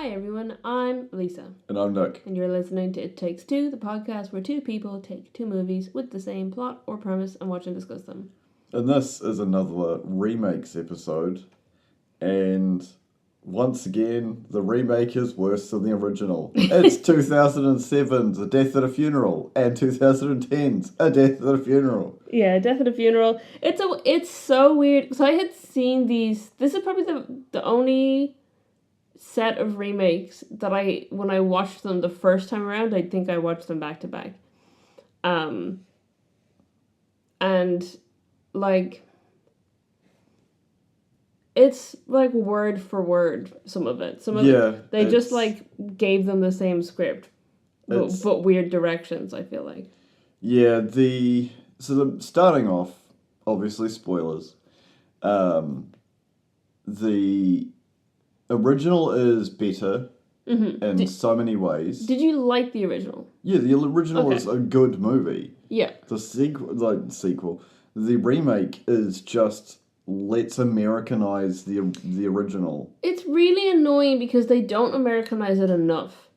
Hi everyone, I'm Lisa. And I'm Nick. And you're listening to It Takes Two, the podcast where two people take two movies with the same plot or premise and watch and discuss them. And this is another Remakes episode. And once again, the remake is worse than the original. It's 2007's A Death at a Funeral and 2010's A Death at a Funeral. Yeah, Death at a Funeral. It's so weird. So I had seen these. This is probably the only set of remakes that when I watched them the first time around, I think I watched them back to back. And like it's like word for word, some of it. They just like gave them the same script, but weird directions, I feel like. Yeah, starting off, obviously spoilers. The original is better in so many ways. Did you like the original? Yeah, the original is a good movie. Yeah. The sequel, the remake is just let's Americanize the original. It's really annoying because they don't Americanize it enough.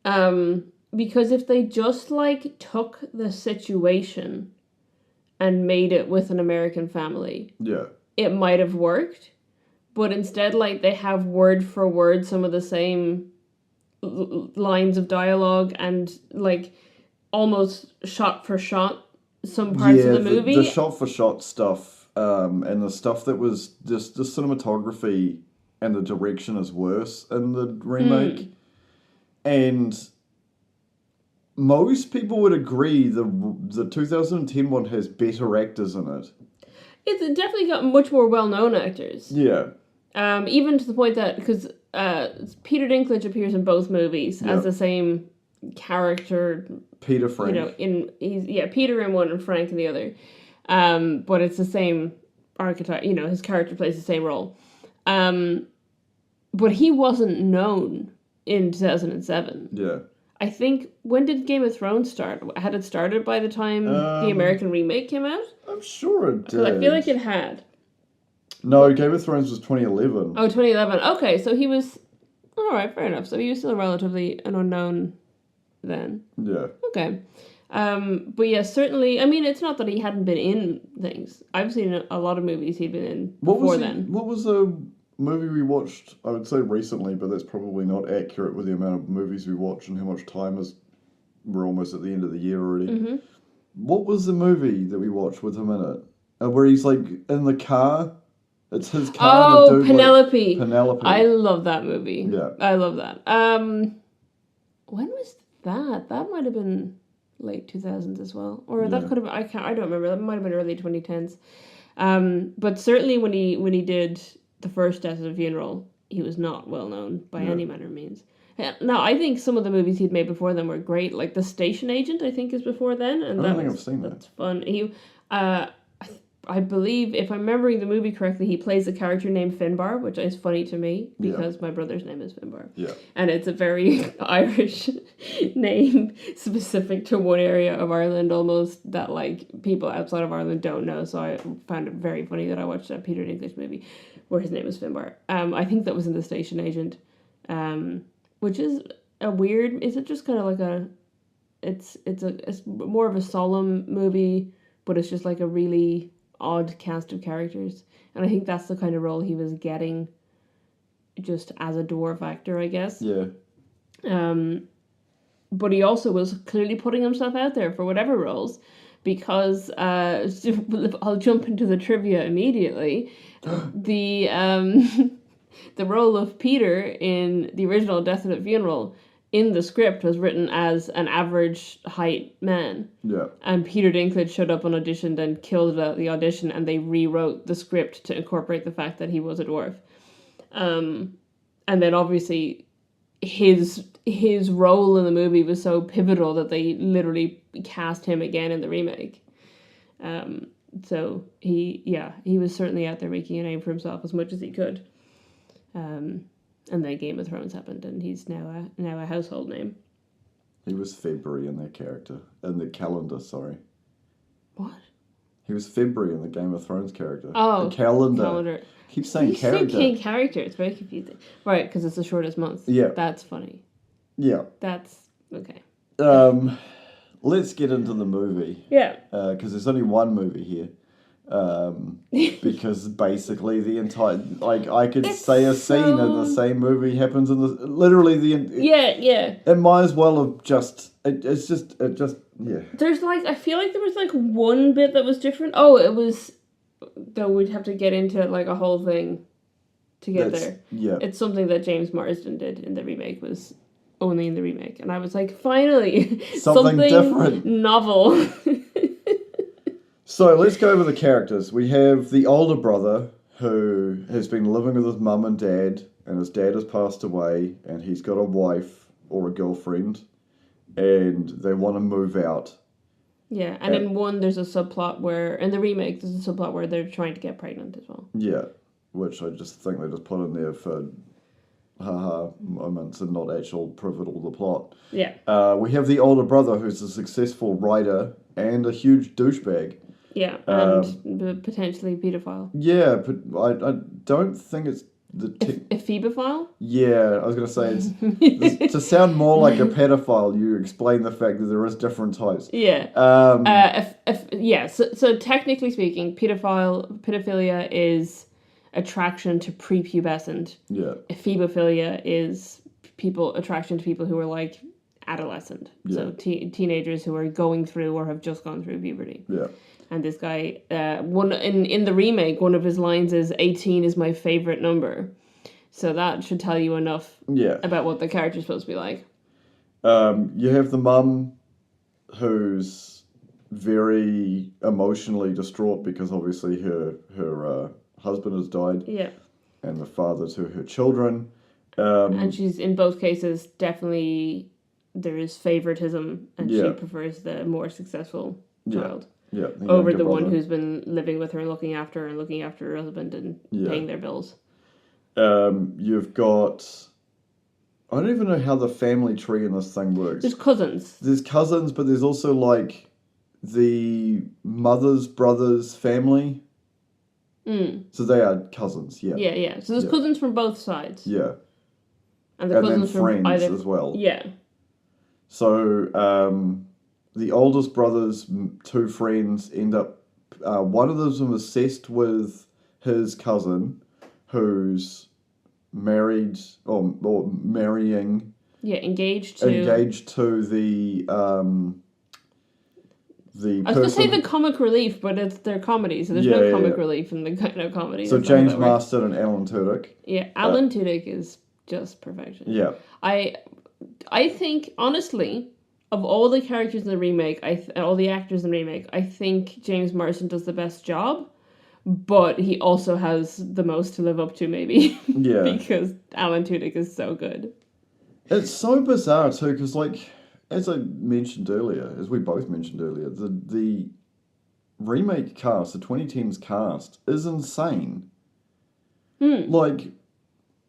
Because if they just like took the situation and made it with an American family, it might have worked. But instead, like, they have word for word some of the same lines of dialogue and, like, almost shot for shot some parts of the movie. The shot for shot stuff and the stuff that was just the cinematography and the direction is worse in the remake. And most people would agree the 2010 one has better actors in it. It's definitely got much more well-known actors. Yeah. Even to the point that, because Peter Dinklage appears in both movies as the same character. Peter Frank. Peter in one and Frank in the other. But it's the same archetype, his character plays the same role. But he wasn't known in 2007. Yeah. I think, when did Game of Thrones start? Had it started by the time the American remake came out? I'm sure it did. I feel like it had. No, Game of Thrones was 2011. Oh, 2011. Okay, so he was... Alright, fair enough. So he was still relatively an unknown then. Yeah. Okay. But yeah, certainly... I mean, it's not that he hadn't been in things. I've seen a lot of movies he'd been in before then. What was the movie we watched, I would say recently, but that's probably not accurate with the amount of movies we watch and how much time is... We're almost at the end of the year already. Mm-hmm. What was the movie that we watched with him in it? Where he's like in the car... It's his car. Oh, Penelope. Penelope. I love that movie. Yeah. I love that. When was that? That might have been late 2000s as well. Or that could have I don't remember. That might have been early 2010s. But certainly when he did the first Death at a Funeral, he was not well known by any manner of means. Now, I think some of the movies he'd made before then were great. Like The Station Agent, I think, is before then. And I don't think I've seen that. That's fun. I believe, if I'm remembering the movie correctly, he plays a character named Finbar, which is funny to me because my brother's name is Finbar. Yeah. And it's a very Irish name specific to one area of Ireland almost that, like, people outside of Ireland don't know. So I found it very funny that I watched a Peter Dinklage movie where his name was Finbar. I think that was in The Station Agent, which is a weird... Is it just kind of like it's more of a solemn movie, but it's just like a really... odd cast of characters, and I think that's the kind of role he was getting just as a dwarf actor, I guess. But he also was clearly putting himself out there for whatever roles, because I'll jump into the trivia immediately. The role of Peter in the original Death at a Funeral in the script was written as an average height man. Yeah. And Peter Dinklage showed up on audition and killed the audition, and they rewrote the script to incorporate the fact that he was a dwarf. And then obviously his role in the movie was so pivotal that they literally cast him again in the remake. So he was certainly out there making a name for himself as much as he could. And then Game of Thrones happened, and he's now a household name. He was February in that character. In the calendar, sorry. What? He was February in the Game of Thrones character. Oh, the calendar. Keep saying character. Saying character. It's very confusing. Right, because it's the shortest month. Yeah. That's funny. Yeah. That's okay. Let's get into the movie. Yeah. Because there's only one movie here. Because basically the entire, like, I could say a scene in the same movie happens in the, literally yeah. It might as well have just, it just, yeah. There's like, I feel like there was like one bit that was different. Oh, it was, though we'd have to get into like a whole thing to get there. Yeah. It's something that James Marsden did in the remake, was only in the remake. And I was like, finally, something different. Novel. So let's go over the characters. We have the older brother who has been living with his mum and dad, and his dad has passed away, and he's got a wife or a girlfriend, and they want to move out. Yeah, and in one there's a subplot where, in the remake, there's a subplot where they're trying to get pregnant as well. Yeah, which I just think they just put in there for haha moments and not actual pivotal to the plot. Yeah. We have the older brother who's a successful writer and a huge douchebag. Yeah, and potentially pedophile. Yeah, but I don't think it's the... Ephebophile? Yeah, I was going to say, it's to sound more like a pedophile, you explain the fact that there is different types. Yeah. So technically speaking, pedophilia is attraction to prepubescent. Yeah. Ephebophilia is attraction to people who are like adolescent. Yeah. So teenagers who are going through or have just gone through puberty. Yeah. And this guy, in the remake, one of his lines is 18 is my favorite number. So that should tell you enough about what the character's supposed to be like. You have the mum who's very emotionally distraught because obviously her husband has died. Yeah. And the father to her children. And she's, in both cases, definitely, there is favoritism, and she prefers the more successful child. Yeah, over the one who's been living with her and looking after her husband and paying their bills. You've got... I don't even know how the family tree in this thing works. There's cousins. There's cousins, but there's also, like, the mother's brother's family. So they are cousins, yeah. Yeah. So there's cousins from both sides. Yeah. And the cousins then friends from either... as well. Yeah. So, the oldest brother's two friends end up... one of them is obsessed with his cousin, who's married, or marrying... Yeah, engaged to the... I was going to say the comic relief, but they're comedies, so there's no comic relief in the kind of comedy. So James Marsden and Alan Tudyk. Yeah, Alan Tudyk is just perfection. Yeah. I think, honestly, of all the characters in the remake, all the actors in the remake, I think James Marsden does the best job, but he also has the most to live up to, maybe. Yeah. Because Alan Tudyk is so good. It's so bizarre, too, because, like... As I mentioned earlier, as we both mentioned earlier, the remake cast, the 2010s cast, is insane. Like,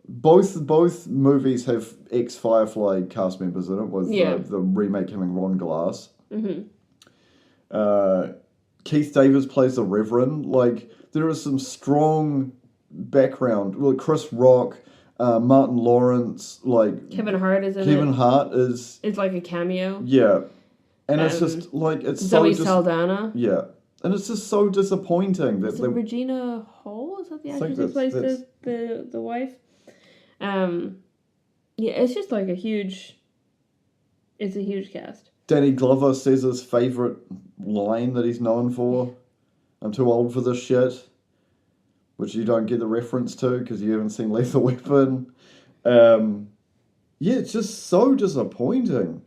both movies have ex-Firefly cast members in it, with the remake having Ron Glass. Keith Davis plays the Reverend. Like, there is some strong background. Well, Chris Rock... Martin Lawrence, like... Kevin Hart is in it. Kevin Hart is... It's like a cameo. Yeah. And it's just, like, it's Zoe Saldana. Yeah. And it's just so disappointing that... Is it Regina Hall? Is that the actress who plays the wife? Yeah, it's just like a huge... It's a huge cast. Danny Glover says his favourite line that he's known for. I'm too old for this shit. Which you don't get the reference to because you haven't seen Lethal Weapon. It's just so disappointing.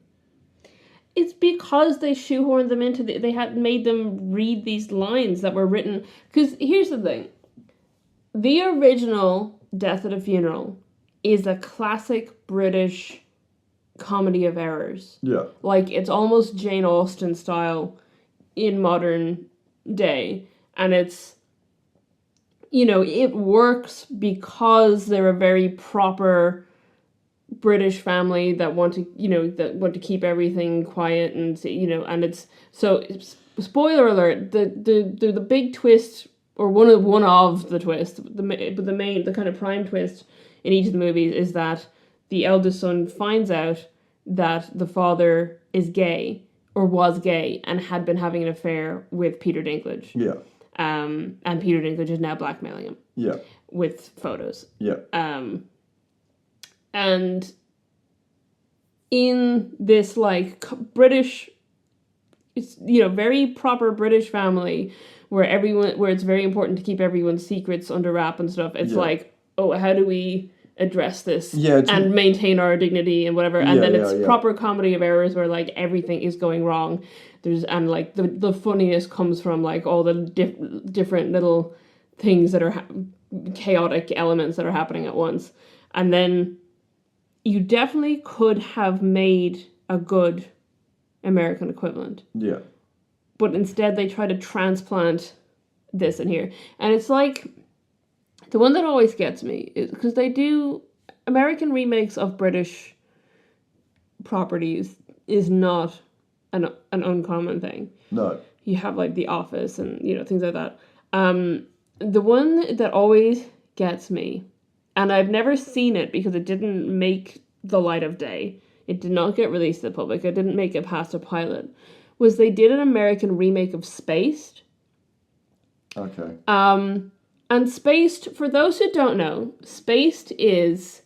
It's because they shoehorned them into they had made them read these lines that were written. Because here's the thing. The original Death at a Funeral is a classic British comedy of errors. Yeah. Like, it's almost Jane Austen style in modern day. And it's... You know, it works because they're a very proper British family that want to keep everything quiet and, and it's, so, spoiler alert, the big twist or one of the twists. The kind of prime twist in each of the movies is that the eldest son finds out that the father is gay or was gay and had been having an affair with Peter Dinklage. Yeah. And Peter Dinklage is now blackmailing him. Yeah. With photos. Yeah. And in this like British, it's very proper British family where it's very important to keep everyone's secrets under wrap and stuff. It's like, oh, how do we address this and maintain our dignity and whatever, and then it's proper comedy of errors where like everything is going wrong. And like the funniest comes from like all the different little things that are chaotic elements that are happening at once. And then you definitely could have made a good American equivalent. Yeah. But instead they try to transplant this in here. And it's like, the one that always gets me is because they do American remakes of British properties is not an uncommon thing. No. You have like The Office and things like that. The one that always gets me, and I've never seen it because it didn't make the light of day. It did not get released to the public. It didn't make it past a pilot. Was they did an American remake of Spaced. Okay. And Spaced, for those who don't know, Spaced is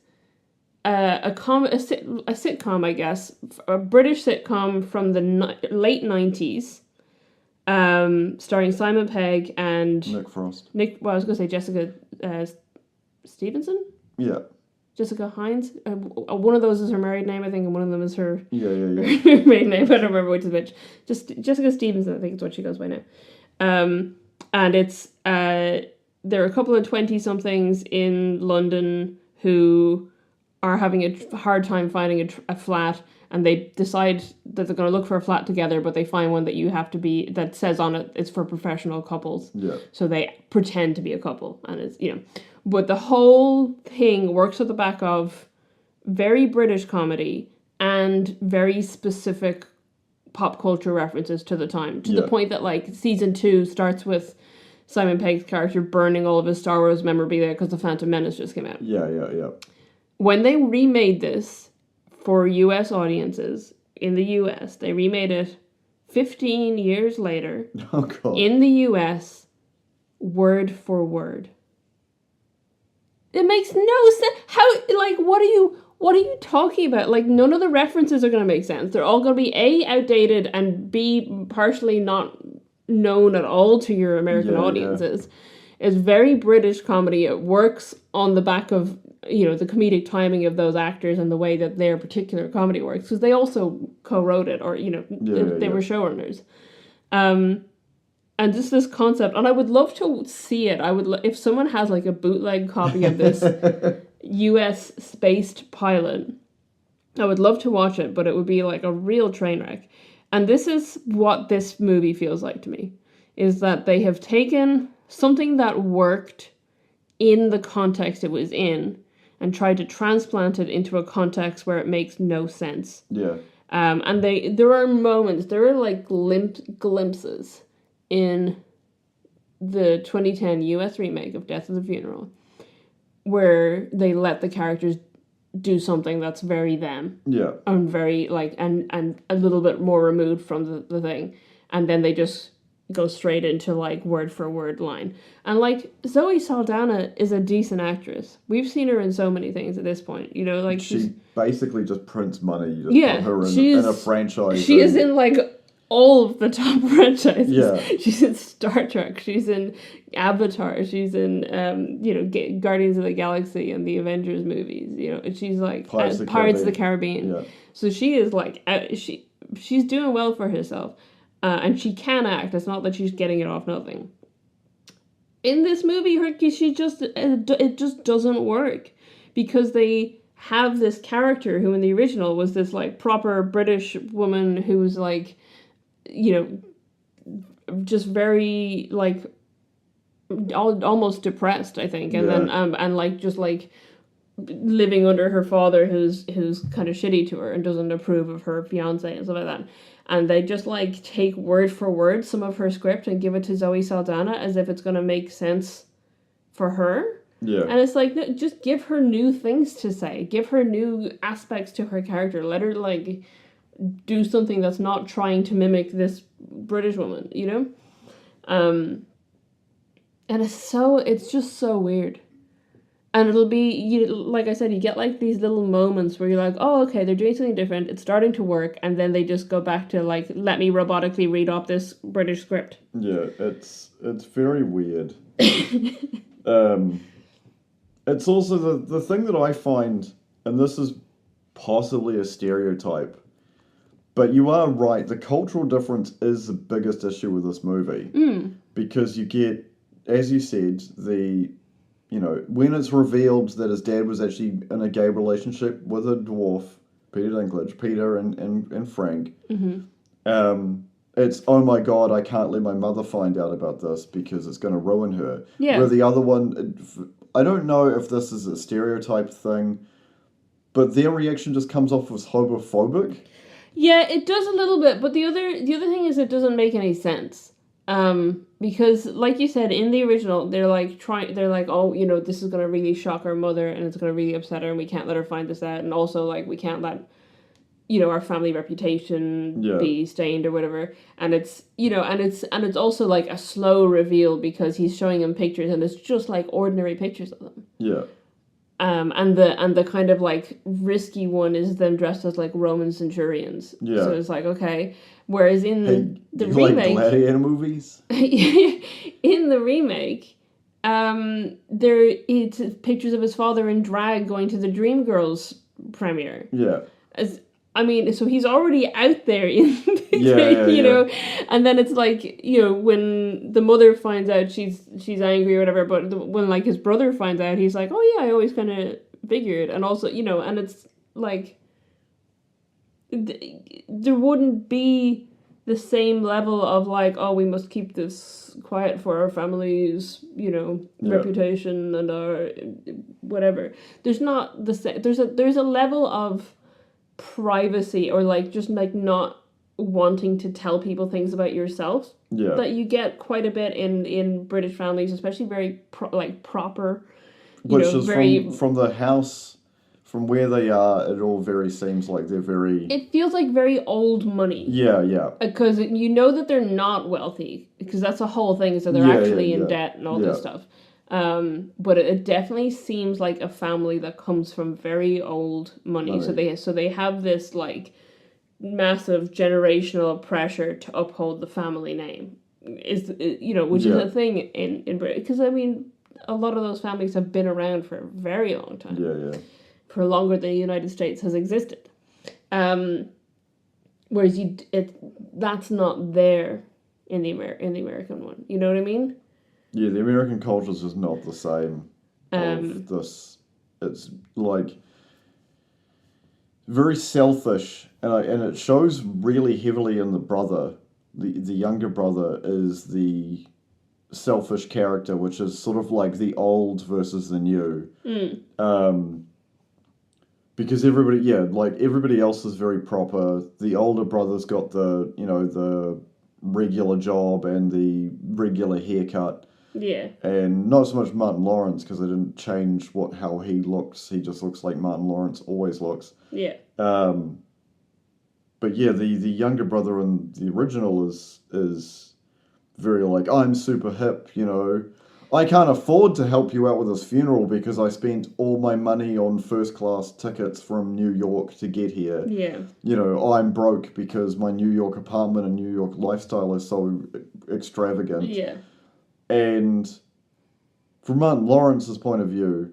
a sitcom, I guess, a British sitcom from the late 90s, starring Simon Pegg and Nick Frost. I was going to say Jessica Stevenson? Yeah. Jessica Hines? One of those is her married name, I think, and one of them is her maiden name. I don't remember which is which. Just Jessica Stevenson, I think is what she goes by now. And it's... there are a couple of 20-somethings in London who are having a hard time finding a flat, and they decide that they're going to look for a flat together, but they find one that says on it it's for professional couples. Yeah. So they pretend to be a couple, and it's, But the whole thing works at the back of very British comedy and very specific pop culture references to the time, to the point that, like, season 2 starts with Simon Pegg's character burning all of his Star Wars memorabilia because The Phantom Menace just came out. Yeah. When they remade this for US audiences in the US, they remade it 15 years later in the US, word for word. It makes no sense. How, like, what are you talking about? Like, none of the references are going to make sense. They're all going to be A, outdated, and B, partially not known at all to your American audiences. It's very British comedy. It works on the back of, the comedic timing of those actors and the way that their particular comedy works, because they also co-wrote it, or, they were showrunners. And just this concept, and I would love to see it. If someone has like a bootleg copy of this US Spaced pilot, I would love to watch it, but it would be like a real train wreck. And this is what this movie feels like to me, is that they have taken something that worked in the context it was in and tried to transplant it into a context where it makes no sense. Yeah. And there are moments, there are like glimpses in the 2010 US remake of Death at the Funeral where they let the characters do something that's very them. Yeah. And very, like, and a little bit more removed from the thing. And then they just go straight into, like, word for word line. And, like, Zoe Saldana is a decent actress. We've seen her in so many things at this point. Like, she basically just prints money. You just put her in a franchise. She is in, like, all of the top franchises. Yeah. She's in Star Trek. She's in Avatar. She's in, Guardians of the Galaxy and the Avengers movies. She's like Pirates of the Caribbean. Yeah. So she is like, she's doing well for herself. And she can act. It's not that she's getting it off nothing. In this movie, it just doesn't work. Because they have this character who in the original was this like proper British woman who was like, just very, like, almost depressed, I think. And then, and like, just like living under her father, who's kind of shitty to her and doesn't approve of her fiance and stuff like that. And they just like take word for word some of her script and give it to Zoe Saldana as if it's gonna make sense for her. Yeah. And it's like, no, just give her new things to say. Give her new aspects to her character. Let her, like, do something that's not trying to mimic this British woman, you know? And it's just so weird. And it'll be, like I said, you get, like, these little moments where you're like, oh, okay, they're doing something different. It's starting to work. And then they just go back to, like, let me robotically read off this British script. Yeah, it's very weird. It's also the thing that I find, and this is possibly a stereotype, but you are right, the cultural difference is the biggest issue with this movie. Because you get, as you said, when it's revealed that his dad was actually in a gay relationship with a dwarf, Peter Dinklage, Peter and Frank, it's, oh my god, I can't let my mother find out about this because it's going to ruin her. Yeah. Where the other one, I don't know if this is a stereotype thing, but their reaction just comes off as homophobic. Yeah, it does a little bit, but the other thing is it doesn't make any sense. Because like you said, in the original, they're like, oh, this is going to really shock our mother and it's going to really upset her and we can't let her find this out. And also, like, we can't let, our family reputation be stained or whatever. And it's, and it's also like a slow reveal because he's showing him pictures and it's just like ordinary pictures of them. Yeah. And the kind of like risky one is them dressed as like Roman centurions. Yeah. So it's like, okay. Whereas in the remake, like gladiator movies. In the remake, it's pictures of his father in drag going to the Dreamgirls premiere. Yeah. So he's already out there in the know, and then it's like, when the mother finds out she's angry or whatever, but when like his brother finds out, he's like, oh yeah, I always kind of figured, and also, and it's like, there wouldn't be the same level of like, oh, we must keep this quiet for our family's, reputation and our whatever. There's not the same, there's a level of privacy or like just like not wanting to tell people things about yourself that you get quite a bit in British families, especially very proper, which is from the house, from where they are, it all very seems like they're very, it feels like very old money, because that they're not wealthy, because that's the whole thing, so they're actually in debt and all this stuff. But it definitely seems like a family that comes from very old money. So they have this like massive generational pressure to uphold the family name, which is a thing in Britain, because a lot of those families have been around for a very long time, for longer than the United States has existed. Whereas that's not there in the American one. You know what I mean? Yeah, the American culture is just not the same. It's like very selfish, and it shows really heavily in the brother. The younger brother is the selfish character, which is sort of like the old versus the new. Because everybody else is very proper. The older brother's got the regular job and the regular haircut. Yeah. And not so much Martin Lawrence, because they didn't change how he looks. He just looks like Martin Lawrence always looks. Yeah. But yeah, the younger brother in the original is very like, I'm super hip, I can't afford to help you out with his funeral because I spent all my money on first class tickets from New York to get here. Yeah. I'm broke because my New York apartment and New York lifestyle is so extravagant. Yeah. And from Martin Lawrence's point of view,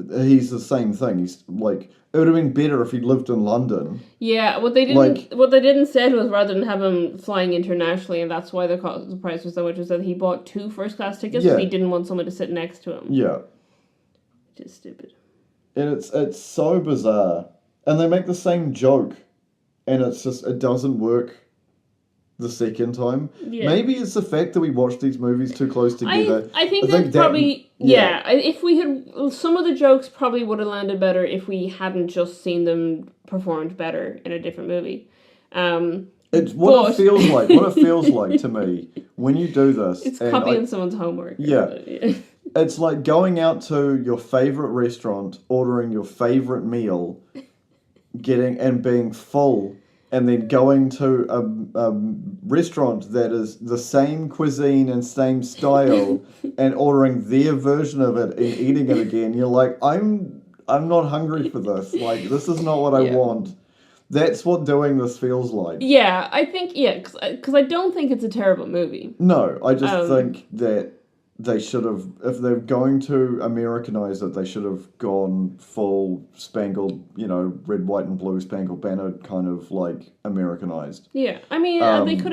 he's the same thing. He's like, it would have been better if he'd lived in London. Yeah, what they didn't say was, rather than have him flying internationally, and that's why the price was so much, was that he bought 2 first class tickets because he didn't want someone to sit next to him. Yeah. Which is stupid. And it's so bizarre. And they make the same joke, and it's just, it doesn't work the second time. Yeah. Maybe it's the fact that we watched these movies too close together. I think that's probably... If we had... Some of the jokes probably would have landed better if we hadn't just seen them performed better in a different movie. It's what it feels like. What it feels like to me when you do this. It's copying someone's homework. Yeah. It's like going out to your favorite restaurant, ordering your favorite meal, and being full, and then going to a restaurant that is the same cuisine and same style, and ordering their version of it and eating it again. You're like, I'm not hungry for this. Like, this is not what I want. That's what doing this feels like. Yeah, I think, because I don't think it's a terrible movie. No, I just think that they should have, if they're going to Americanize it, they should have gone full spangled, red, white, and blue spangled banner kind of like Americanized. Yeah, I mean, they could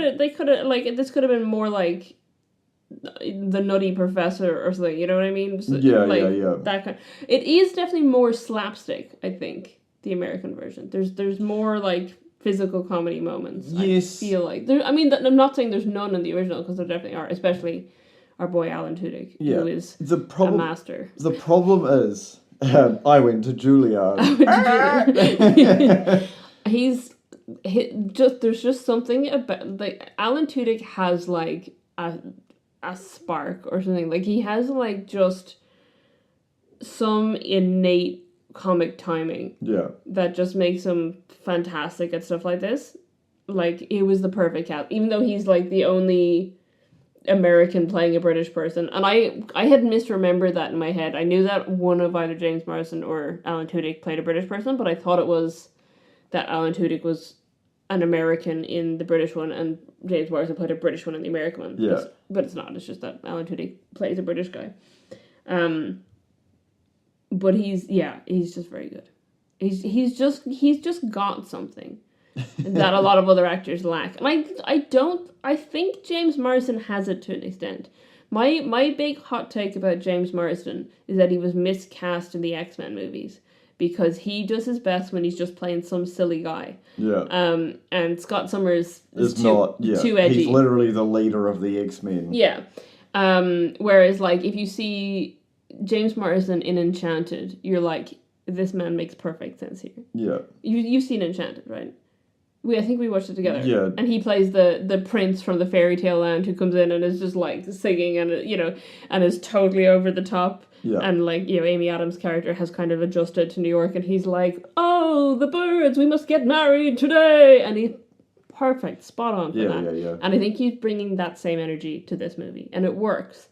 have, like, this could have been more like the Nutty Professor or something, you know what I mean? So, yeah. That kind. It is definitely more slapstick, I think. The American version. There's more like physical comedy moments. Yes. I feel like I'm not saying there's none in the original because there definitely are, especially our boy Alan Tudyk, who is a master. The problem is, I went to Juilliard. There's just something about like Alan Tudyk has like a spark or something. Like he has like just some innate comic timing that just makes him fantastic at stuff like this. Like, it was the perfect cast, even though he's like the only American playing a British person, and I had misremembered that in my head. I knew that one of either James Marsden or Alan Tudyk played a British person, but I thought it was that Alan Tudyk was an American in the British one and James Marsden played a British one in the American one. But it's not, it's just that Alan Tudyk plays a British guy. But he's just very good. He's just got something that a lot of other actors lack. And I think James Marsden has it to an extent. My big hot take about James Marsden is that he was miscast in the X-Men movies because he does his best when he's just playing some silly guy. Yeah. And Scott Summers is too edgy. He's literally the leader of the X-Men. Yeah. Whereas like if you see James Marsden in Enchanted, you're like, this man makes perfect sense here. Yeah. You've seen Enchanted, right? I think we watched it together. Yeah. And he plays the prince from the fairy tale land who comes in and is just like singing and and is totally over the top. Yeah. And like, Amy Adams' character has kind of adjusted to New York and he's like, oh, the birds, we must get married today. And he's perfect, spot on for that. Yeah. And I think he's bringing that same energy to this movie and it works.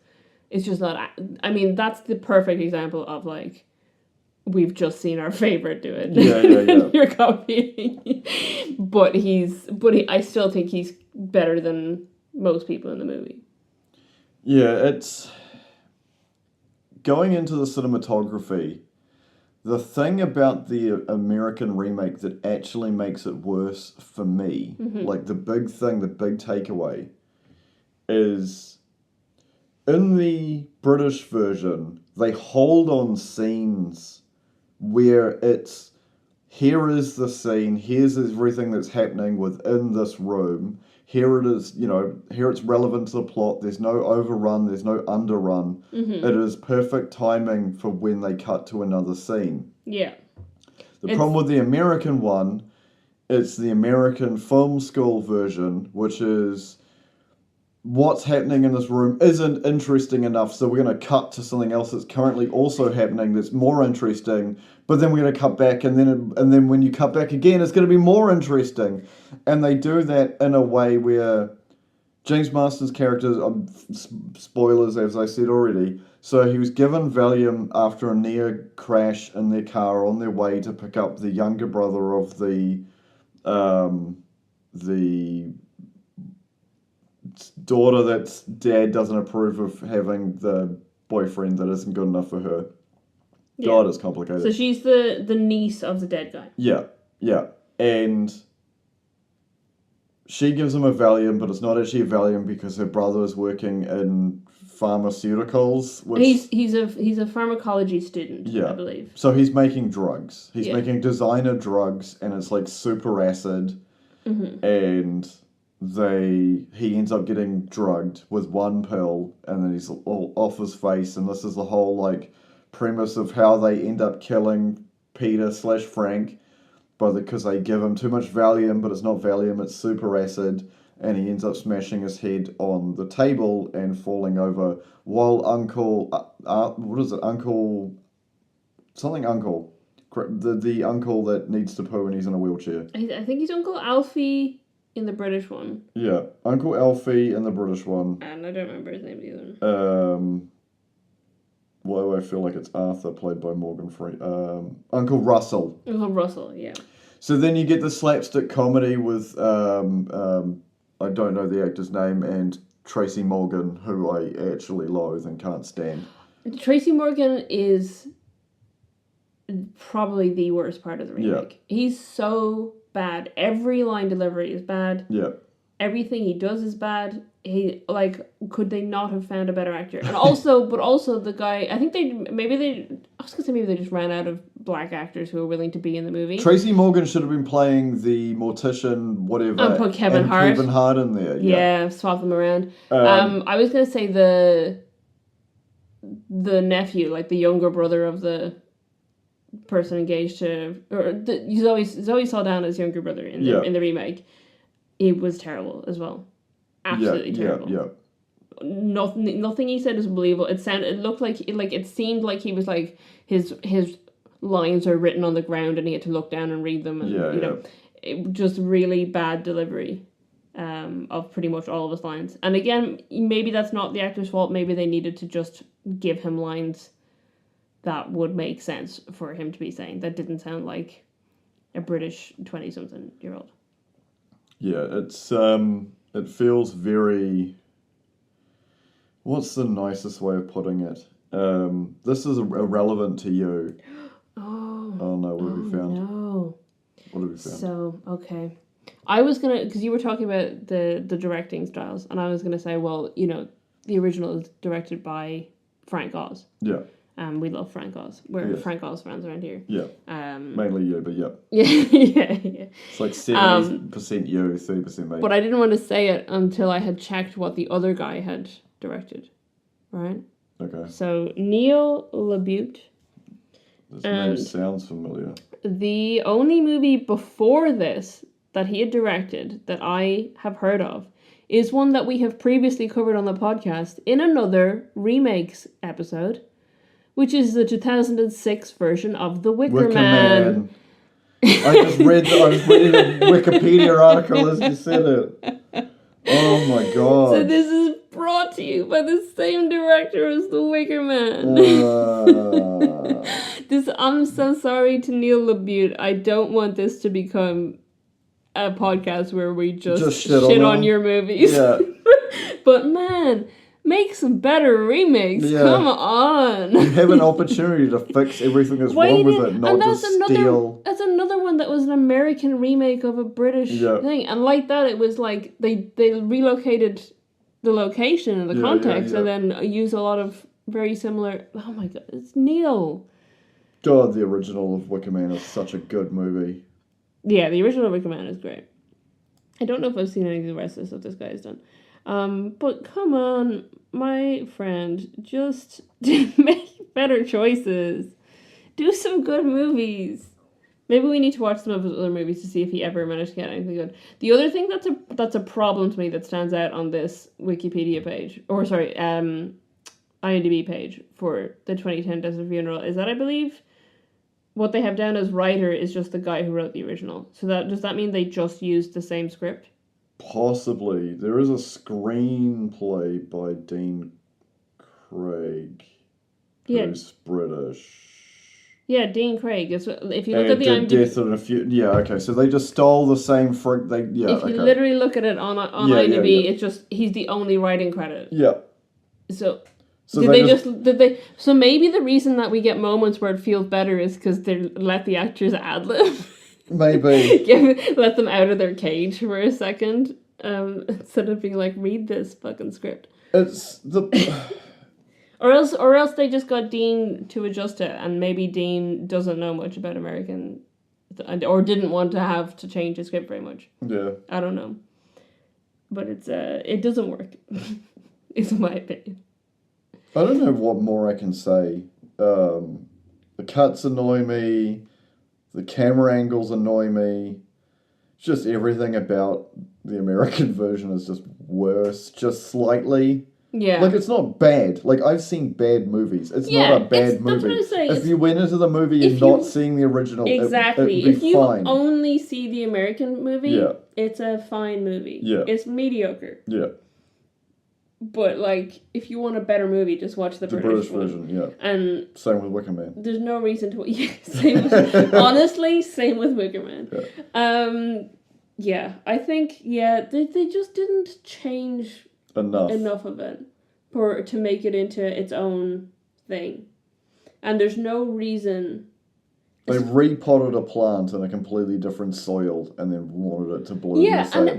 It's just not, I mean, that's the perfect example of, like, we've just seen our favorite do it. Yeah. You're copying. But I still think he's better than most people in the movie. Yeah, it's, going into the cinematography, the thing about the American remake that actually makes it worse for me, like the big takeaway, is... in the British version, they hold on scenes where it's, here is the scene, here's everything that's happening within this room, here it is, here it's relevant to the plot, there's no overrun, there's no underrun. It is perfect timing for when they cut to another scene. Yeah. The problem with the American one, it's the American film school version, which is... what's happening in this room isn't interesting enough, so we're going to cut to something else that's currently also happening that's more interesting, but then we're going to cut back, and then when you cut back again, it's going to be more interesting. And they do that in a way where James Marsden's character, spoilers as I said already, so he was given Valium after a near crash in their car on their way to pick up the younger brother of the daughter that dad doesn't approve of having the boyfriend that isn't good enough for her. Yeah. God, it's complicated. So she's the niece of the dead guy. Yeah. And she gives him a Valium, but it's not actually a Valium because her brother is working in pharmaceuticals. Which... He's a pharmacology student, I believe. So he's making drugs. He's making designer drugs, and it's like super acid. And... he ends up getting drugged with one pill, and then he's all off his face, and this is the whole like premise of how they end up killing Peter/Frank, because they give him too much Valium, but it's not Valium, it's super acid, and he ends up smashing his head on the table and falling over while Uncle the uncle that needs to poo and he's in a wheelchair. I think he's Uncle Alfie in the British one. Yeah, Uncle Alfie in the British one. And I don't remember his name either. Why do I feel like it's Arthur, played by Morgan Freeman? Uncle Russell. Uncle Russell, yeah. So then you get the slapstick comedy with, I don't know the actor's name, and Tracy Morgan, who I actually loathe and can't stand. Tracy Morgan is probably the worst part of the remake. Yeah. He's so bad. Every line delivery is bad. Yeah. Everything he does is bad. Could they not have found a better actor? And also, but also the guy, I think maybe they just ran out of black actors who were willing to be in the movie. Tracy Morgan should have been playing the mortician, whatever. And put Kevin Hart. Kevin Hart in there. Yeah, swap them around. I was going to say the nephew, like the younger brother of the person engaged to, Zoe Saldana's younger brother in the remake. It was terrible as well. Absolutely terrible. Yeah. Nothing he said is believable. It seemed like he was like his lines are written on the ground and he had to look down and read them. And, it just really bad delivery of pretty much all of his lines. And again, maybe that's not the actor's fault. Maybe they needed to just give him lines that would make sense for him to be saying. That didn't sound like a British 20-something-year-old. Yeah, it feels very... What's the nicest way of putting it? This is irrelevant to you. Oh no, what have we found? No. What have we found? So, okay. I was going to... Because you were talking about the directing styles, and I was going to say, well, the original is directed by Frank Oz. Yeah. We love Frank Oz. We're Frank Oz fans around here. Yeah. Mainly you, but yeah. Yeah. It's like 70% you, 30% me. But I didn't want to say it until I had checked what the other guy had directed. Right? Okay. So, Neil LaBute. This name sounds familiar. The only movie before this that he had directed that I have heard of is one that we have previously covered on the podcast in another Remakes episode, which is the 2006 version of The Wicker Man. I was reading the Wikipedia article as you said it. Oh my god. So this is brought to you by the same director as The Wicker Man. I'm so sorry to Neil LaBute. I don't want this to become a podcast where we just shit on your movies. Yeah. But man, make some better remakes. Yeah. Come on. You have an opportunity to fix everything that's wrong with it, not just steal. That's another one that was an American remake of a British thing. And like that, it was like they relocated the location and the context and then use a lot of very similar... Oh my god, it's Neil. God, the original of Wicker Man is such a good movie. Yeah, the original Wicker Man is great. I don't know if I've seen any of the rest of the stuff this guy has done. But come on, my friend, just make better choices. Do some good movies. Maybe we need to watch some of his other movies to see if he ever managed to get anything good. The other thing that's a problem to me that stands out on this Wikipedia page, IMDb page for the 2010 Desert Funeral, is that I believe what they have down as writer is just the guy who wrote the original. So does that mean they just used the same script? Possibly. There is a screenplay by Dean Craig, who's British. Yeah, Dean Craig. If you look at the IMDb... Death of a few... Yeah, okay. So they just stole the same... If you literally look at it on IMDb, it's just... He's the only writing credit. Yeah. So did they... So maybe the reason that we get moments where it feels better is because they let the actors ad-lib. Maybe. Let them out of their cage for a second. Instead of being like, read this fucking script. It's the... Or else they just got Dean to adjust it, and maybe Dean doesn't know much about American, or didn't want to have to change his script very much. Yeah. I don't know. but it doesn't work. Is my opinion. I don't know what more I can say. The cuts annoy me. The camera angles annoy me. Just everything about the American version is just worse, just slightly. Yeah. Like, it's not bad. Like, I've seen bad movies. It's not a bad movie. That's what I'm saying. If you went into the movie and not seeing the original, exactly. it'd be fine. If you only see the American movie, it's a fine movie. Yeah. It's mediocre. Yeah. But, like, if you want a better movie, just watch the British version, yeah. And same with Wicker Man. There's no reason to... Yeah, honestly, same with Wicker Man. Yeah. I think, they just didn't change... enough of it to make it into its own thing, and there's no reason they repotted a plant in a completely different soil and then wanted it to bloom.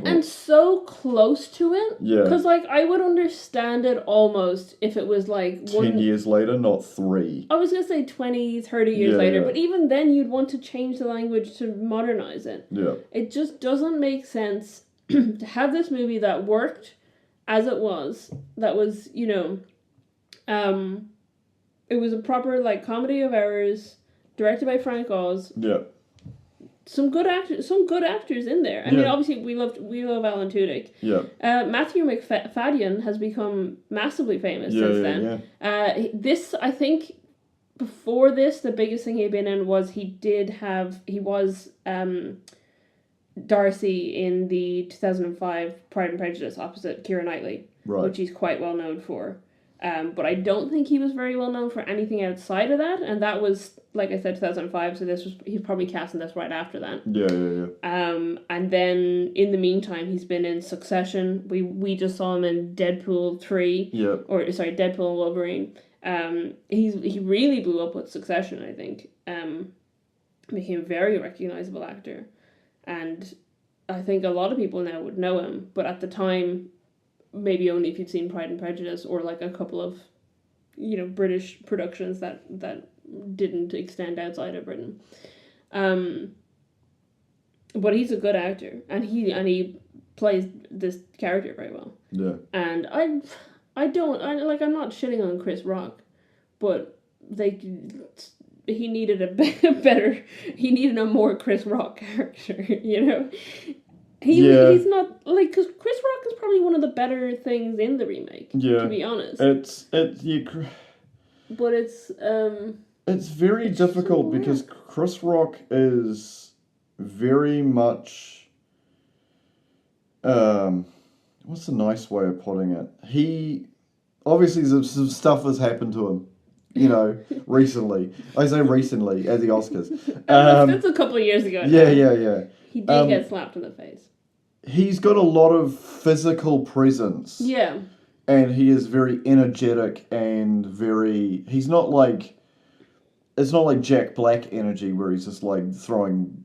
And so close to it, because like I would understand it almost if it was like 10 years later, not 3. I was gonna say 20, 30 years later, but even then you'd want to change the language to modernize it. It just doesn't make sense to have this movie that worked as it was, that was, you know, it was a proper, like, comedy of errors, directed by Frank Oz. Some good actors in there. I mean, obviously, we love Alan Tudyk. Matthew McFadden has become massively famous since then. This, I think, before this, the biggest thing he'd been in was he was Darcy in the 2005 Pride and Prejudice opposite Keira Knightley, which he's quite well known for. But I don't think he was very well known for anything outside of that, and that was, like I said, 2005, so he's probably casting this right after that. And then, in the meantime, he's been in Succession. We just saw him in Deadpool 3. Deadpool and Wolverine. He really blew up with Succession, I think. Became a very recognizable actor. And I think a lot of people now would know him, but at the time, maybe only if you'd seen Pride and Prejudice or like a couple of, you know, British productions that didn't extend outside of Britain. But he's a good actor, and he plays this character very well. And I'm not shitting on Chris Rock, but he needed he needed a more Chris Rock character, you know? He's not, like, because Chris Rock is probably one of the better things in the remake, to be honest. But it's very difficult because Chris Rock is very much, what's a nice way of putting it? He, obviously some stuff has happened to him. You know, recently. I say recently, at the Oscars. That's a couple of years ago now. Yeah. He did get slapped in the face. He's got a lot of physical presence. Yeah. And he is very energetic and very... He's not like... It's not like Jack Black energy where he's just like throwing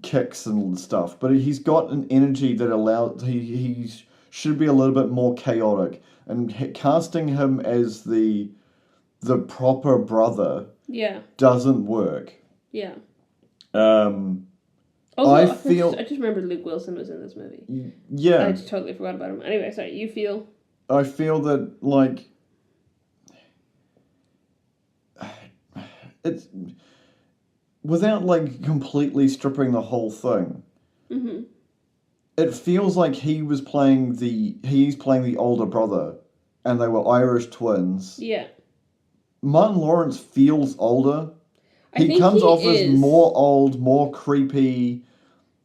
kicks and stuff. But he's got an energy that allows... He should be a little bit more chaotic. And casting him as the proper brother doesn't work. Also, I just remembered Luke Wilson was in this movie. Yeah. I just totally forgot about him. Anyway, sorry, you feel? I feel that, like, it's, without, like, completely stripping the whole thing, it feels like he's playing the older brother, and they were Irish twins. Martin Lawrence feels older. He comes off as more old, more creepy,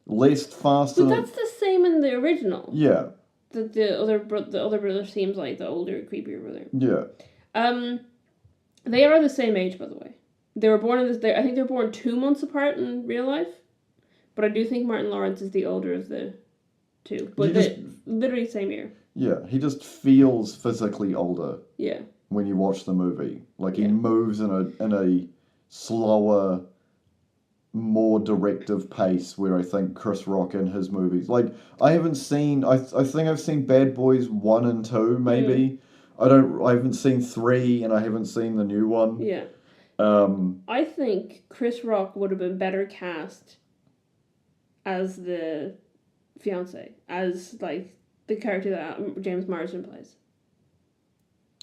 less faster. But that's the same in the original. Yeah. The other brother seems like the older, creepier brother. Yeah. They are the same age, by the way. They were born I think they're born 2 months apart in real life. But I do think Martin Lawrence is the older of the two. But literally same year. Yeah, he just feels physically older. Yeah. When you watch the movie, like he moves in a slower, more directive pace. Where I think Chris Rock in his movies, like I haven't seen. I think I've seen Bad Boys 1 and 2, maybe. I haven't seen 3, and I haven't seen the new one. Yeah. I think Chris Rock would have been better cast as the fiance, as like the character that James Marsden plays.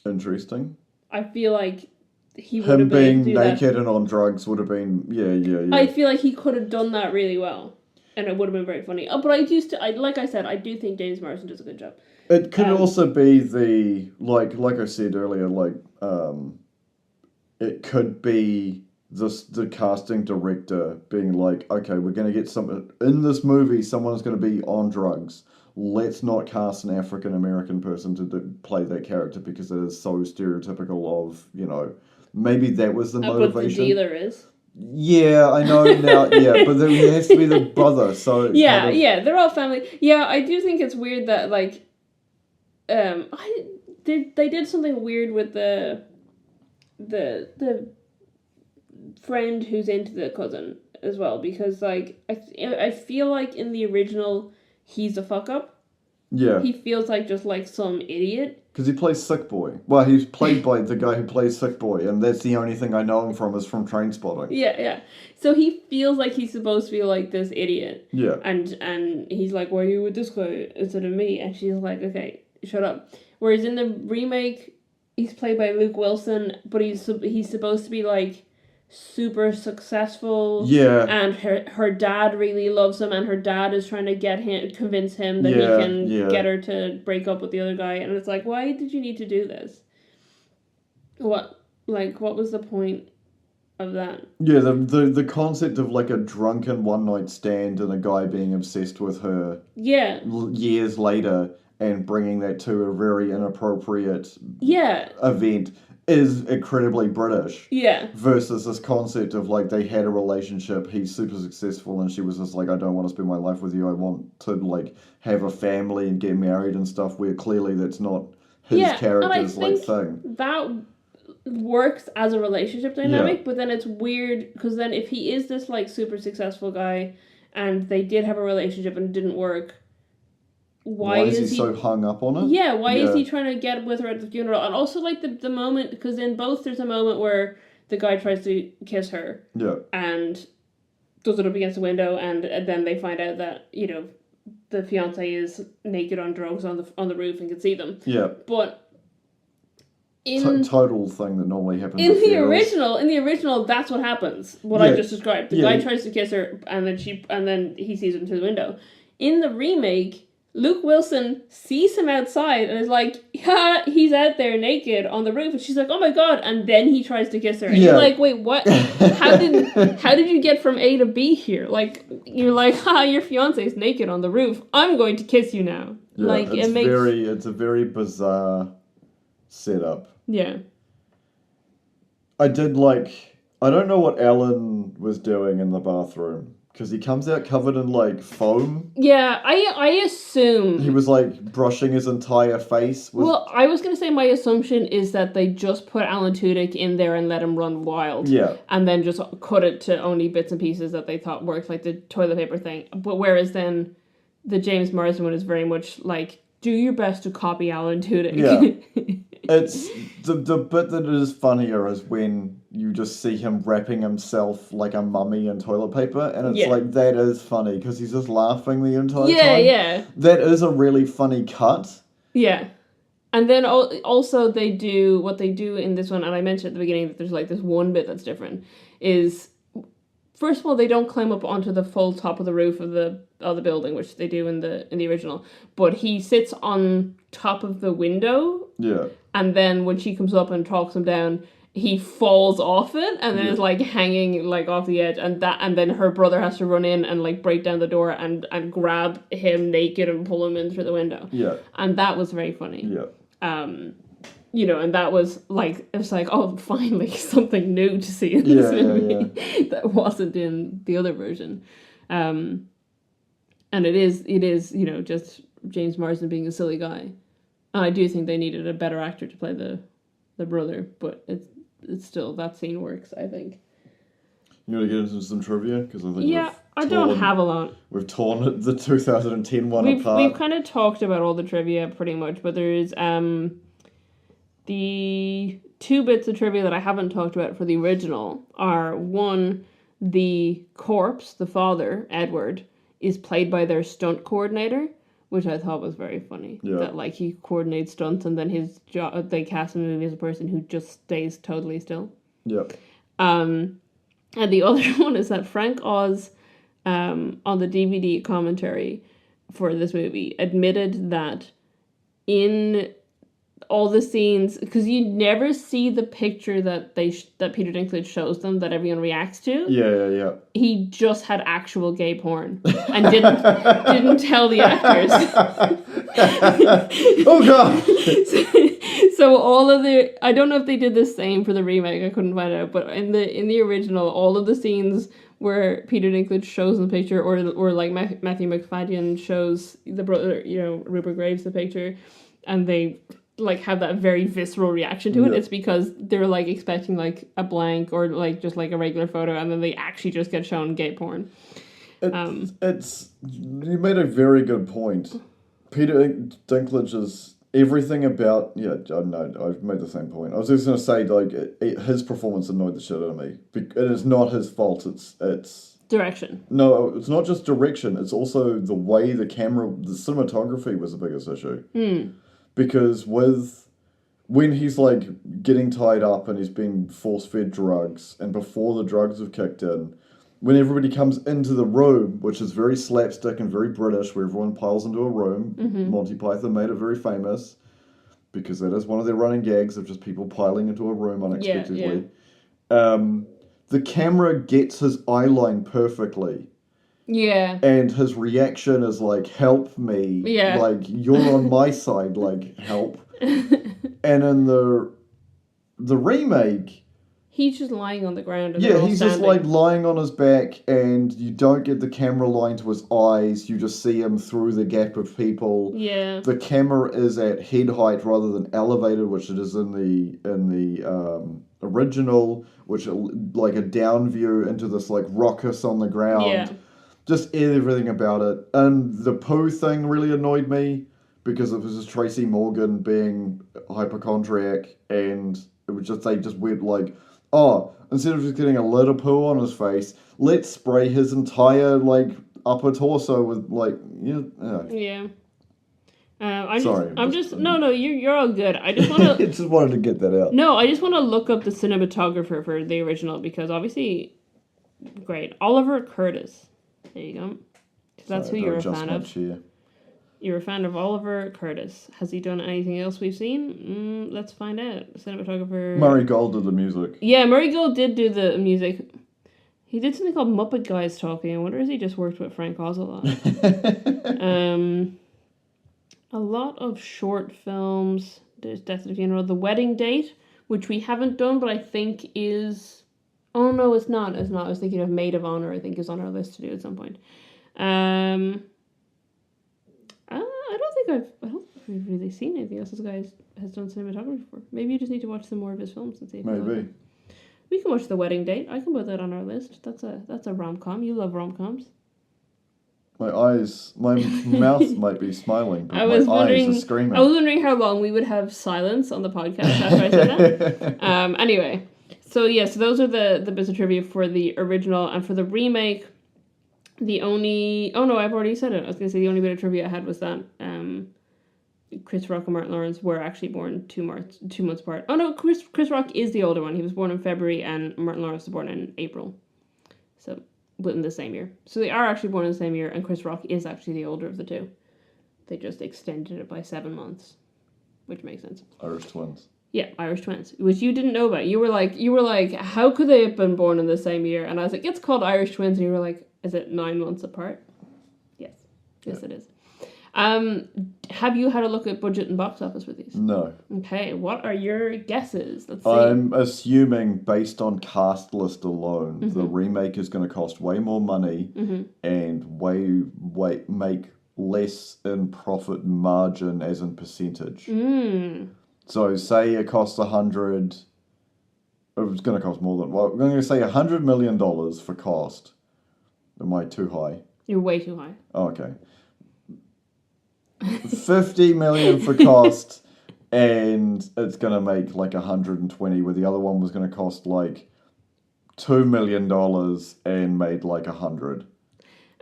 Interesting. I feel like he would have Him been able being to do that. naked and on drugs would have been yeah. I feel like he could have done that really well, and it would have been very funny. But like I said, I do think James Marsden does a good job. It could also be the like I said earlier, it could be the casting director being like, okay, we're going to get some in this movie. Someone's going to be on drugs. Let's not cast an African American person to play that character because it is so stereotypical of, maybe that was the motivation. But the dealer is. Yeah, I know now. Yeah, but there has to be the brother. So yeah, they're all family. Yeah, I do think it's weird that they did something weird with the friend who's into the cousin as well, because I feel like in the original he's a fuck up. Yeah. He feels like just like some idiot. Because he plays Sick Boy. Well, he's played by the guy who plays Sick Boy, and that's the only thing I know him from is from Trainspotting. Yeah. So he feels like he's supposed to be like this idiot. Yeah. And he's like, why are you with this guy instead of me? And she's like, okay, shut up. Whereas in the remake, he's played by Luke Wilson, but he's supposed to be like super successful. Yeah. And her dad really loves him, and her dad is trying to convince him that he can get her to break up with the other guy. And it's like, why did you need to do this? What was the point of that? Yeah, the concept of like a drunken one night stand and a guy being obsessed with her. Yeah. Years later, and bringing that to a very inappropriate. Yeah. Event. Is incredibly British. Yeah. Versus this concept of like they had a relationship, he's super successful, and she was just like, I don't want to spend my life with you, I want to like have a family and get married and stuff, where clearly that's not his character's like thing. That works as a relationship dynamic, but then it's weird because then if he is this like super successful guy and they did have a relationship and it didn't work, why is he so hung up on it? Yeah, why is he trying to get with her at the funeral? And also, like, the moment, because in both there's a moment where the guy tries to kiss her. Yeah. And does it up against the window, and then they find out that, the fiancé is naked on drugs on the roof and can see them. Yeah. But total thing that normally happens in the original, that's what happens. What I just described. The guy tries to kiss her, and then he sees her through the window. In the remake, Luke Wilson sees him outside and is like, yeah, he's out there naked on the roof. And she's like, oh my God. And then he tries to kiss her. And you're like, wait, what? How did you get from A to B here? Like, you're like, your fiance's naked on the roof. I'm going to kiss you now. Yeah, like, it's a very bizarre setup. Yeah. I don't know what Alan was doing in the bathroom. Because he comes out covered in, like, foam. Yeah, I assume... He was, like, brushing his entire face. Well, I was going to say my assumption is that they just put Alan Tudyk in there and let him run wild. Yeah. And then just cut it to only bits and pieces that they thought worked, like the toilet paper thing. But whereas then the James Marsden one is very much, like, do your best to copy Alan Tudyk. Yeah. It's... The bit that is funnier is when you just see him wrapping himself like a mummy in toilet paper, and it's like, that is funny, because he's just laughing the entire time. Yeah. That is a really funny cut. Yeah. And then also they do, what they do in this one, and I mentioned at the beginning that there's like this one bit that's different, is, first of all, they don't climb up onto the full top of the roof of the building, which they do in the original, but he sits on top of the window. Yeah. And then when she comes up and talks him down, he falls off it and then is like hanging like off the edge, and then her brother has to run in and like break down the door and grab him naked and pull him in through the window. Yeah. And that was very funny. Yeah. And that was like, it was like, oh, finally something new to see in this movie that wasn't in the other version. And it is, just James Marsden being a silly guy. And I do think they needed a better actor to play the brother, but it's still, that scene works, I think. You want to get into some trivia? Because I think I don't have a lot. We've torn the 2010 one apart. We've kind of talked about all the trivia pretty much, but there is the two bits of trivia that I haven't talked about for the original are, one, the corpse, the father, Edward, is played by their stunt coordinator, which I thought was very funny. Yeah. That like he coordinates stunts and then his job, they cast him in the movie as a person who just stays totally still. Yep. And the other one is that Frank Oz, on the DVD commentary for this movie, admitted that in all the scenes, because you never see the picture that that Peter Dinklage shows them that everyone reacts to. Yeah. He just had actual gay porn and didn't tell the actors. Oh god. So all of I don't know if they did the same for the remake. I couldn't find out, but in the original, all of the scenes where Peter Dinklage shows the picture, or like Matthew McFadden shows the brother, Rupert Graves the picture, and they like have that very visceral reaction to it. It's because they're like expecting like a blank or like just like a regular photo, and then they actually just get shown gay porn. It's you made a very good point. Peter Dinklage is everything about I know I've made the same point. I was just going to say like his performance annoyed the shit out of me. It is not his fault. It's direction. No, it's not just direction. It's also the way the cinematography was the biggest issue. Because when he's like getting tied up and he's being force-fed drugs, and before the drugs have kicked in, when everybody comes into the room, which is very slapstick and very British, where everyone piles into a room, Monty Python made it very famous, because that is one of their running gags of just people piling into a room unexpectedly. The camera gets his eye line perfectly. Yeah. And his reaction is like, help me. Yeah. Like, you're on my side, like, help. And in the remake... He's just lying on the ground. Yeah, he's just like lying on his back, and you don't get the camera line to his eyes. You just see him through the gap of people. Yeah. The camera is at head height rather than elevated, which it is in the original, which like a down view into this like raucous on the ground. Yeah. Just everything about it. And the poo thing really annoyed me because it was just Tracy Morgan being hypochondriac, and it was just, they just went like, oh, instead of just getting a little poo on his face, let's spray his entire like upper torso with like, Yeah. Sorry. No, you're all good. I just want to. Just wanted to get that out. No, I just want to look up the cinematographer for the original, because obviously, great, Oliver Curtis. There you go. Because that's who you're a fan of. Here. You're a fan of Oliver Curtis. Has he done anything else we've seen? Let's find out. Cinematographer. Murray Gold did the music. Yeah, Murray Gold did do the music. He did something called Muppet Guys Talking. I wonder if he just worked with Frank Oz a lot. A lot of short films. There's Death at a Funeral. The Wedding Date, which we haven't done, but I think is... Oh, no, it's not. It's not. I was thinking of Maid of Honor, I think is on our list to do at some point. I don't think we've really seen anything else this guy has done cinematography for. Maybe you just need to watch some more of his films and see if maybe. We can watch The Wedding Date. I can put that on our list. That's a rom-com. You love rom-coms. My mouth might be smiling, but eyes are screaming. I was wondering how long we would have silence on the podcast after I said that. Anyway, so those are the bits of trivia for the original, and for the remake, the only... Oh no, I've already said it. I was going to say the only bit of trivia I had was that Chris Rock and Martin Lawrence were actually born 2 months apart. Oh no, Chris Rock is the older one. He was born in February, and Martin Lawrence was born in April. So, within the same year. So they are actually born in the same year, and Chris Rock is actually the older of the two. They just extended it by 7 months, which makes sense. Irish twins. Yeah, Irish twins, which you didn't know about. You were like, how could they have been born in the same year? And I was like, it's called Irish twins, and you were like, is it 9 months apart? Yes, it is. Have you had a look at budget and box office for these? No. Okay, what are your guesses? Let's see. I'm assuming, based on cast list alone, the remake is going to cost way more money and make less in profit margin as in percentage. So say it costs 100. It's going to cost more than... Well, I'm going to say $100 million for cost. Am I too high? You're way too high. Oh, okay. 50 million for cost, and it's going to make like 120, where the other one was going to cost like $2 million and made like 100.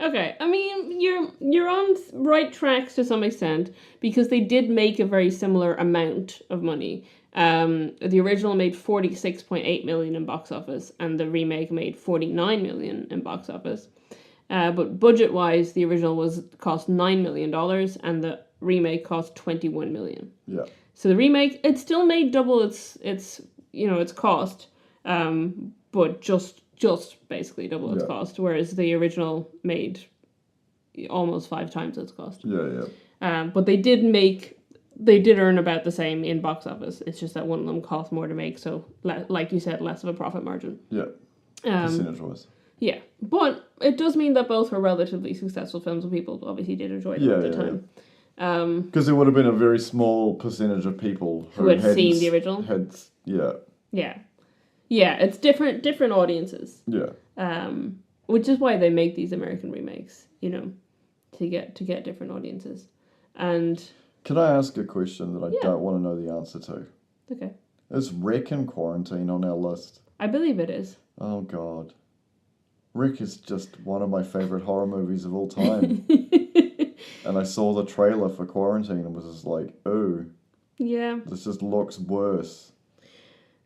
Okay, I mean you're on right tracks to some extent because they did make a very similar amount of money. The original made 46.8 million in box office, and the remake made 49 million in box office. But budget wise, the original cost $9 million, and the remake cost 21 million. Yeah. So the remake, it still made double its cost, but just basically double its cost, whereas the original made almost 5 times its cost. Yeah, yeah. But they did earn about the same in box office. It's just that one of them cost more to make, so like you said, less of a profit margin. Yeah. Percentage-wise. Yeah, but it does mean that both were relatively successful films, and people obviously did enjoy them at the time. Because there would have been a very small percentage of people who had seen the original. Yeah, it's different audiences. Yeah. Which is why they make these American remakes, to get different audiences. And can I ask a question that I don't want to know the answer to? Okay. Is Rec in Quarantine on our list? I believe it is. Oh God. Rec is just one of my favourite horror movies of all time. And I saw the trailer for Quarantine and was just like, oh. Yeah. This just looks worse.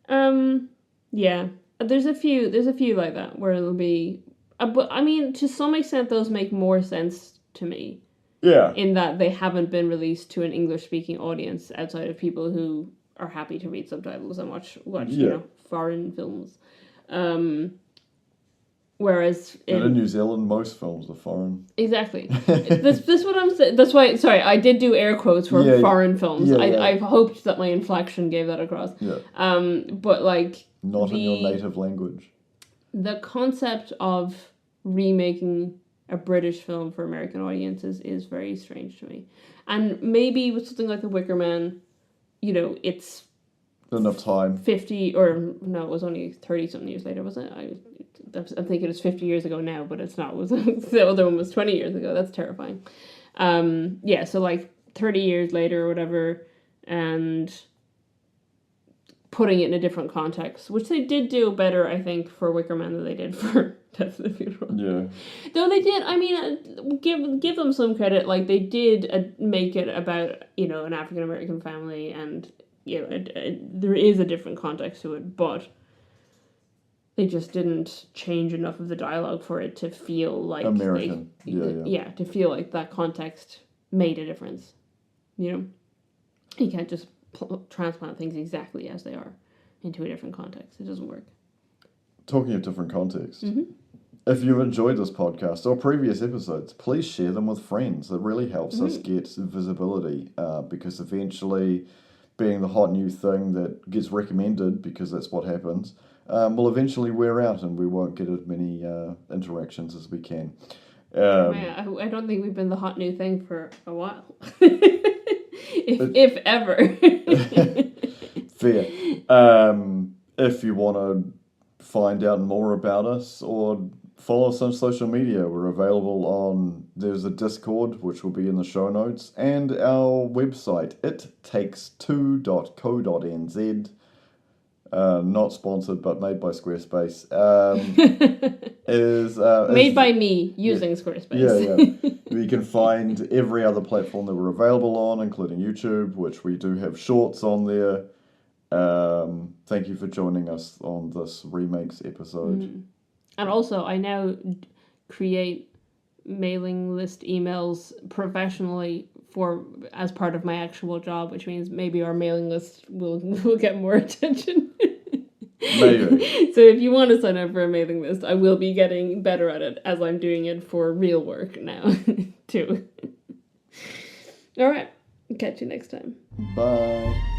Yeah. There's a few like that where it'll be... but, I mean, to some extent, those make more sense to me. Yeah. In that they haven't been released to an English-speaking audience outside of people who are happy to read subtitles and watch foreign films. Whereas in New Zealand, most films are foreign. Exactly. This what I'm saying. That's why. Sorry, I did do air quotes for foreign films. I hoped that my inflection gave that across. Yeah. But like not in your native language. The concept of remaking a British film for American audiences is very strange to me, and maybe with something like The Wicker Man, it's enough time. 50 or no, it was only 30-something years later, was it? I'm thinking it's 50 years ago now, but it's not. The other one was 20 years ago. That's terrifying. So like 30 years later or whatever, and putting it in a different context, which they did do better, I think, for Wicker Man than they did for Death of the Funeral. Yeah. Though they did, I mean, give them some credit. Like, they did make it about, an African-American family, and, there is a different context to it, but they just didn't change enough of the dialogue for it to feel like American. To feel like that context made a difference. You can't just transplant things exactly as they are into a different context. It doesn't work. Talking of different contexts, if you've enjoyed this podcast or previous episodes, please share them with friends. It really helps us get visibility because eventually, being the hot new thing that gets recommended, because that's what happens, will eventually wear out and we won't get as many interactions as we can. I don't think we've been the hot new thing for a while. if ever. Fair. If you want to find out more about us or follow us on social media, we're available there's a Discord, which will be in the show notes, and our website, ittakes2.co.nz. Not sponsored, but made by Squarespace. Made by me using Squarespace. Yeah. You can find every other platform that we're available on, including YouTube, which we do have shorts on there. Thank you for joining us on this Remakes episode. And also, I now create mailing list emails professionally as part of my actual job, which means maybe our mailing list will get more attention. Maybe. So if you want to sign up for a mailing list, I will be getting better at it as I'm doing it for real work now, too. All right. Catch you next time. Bye.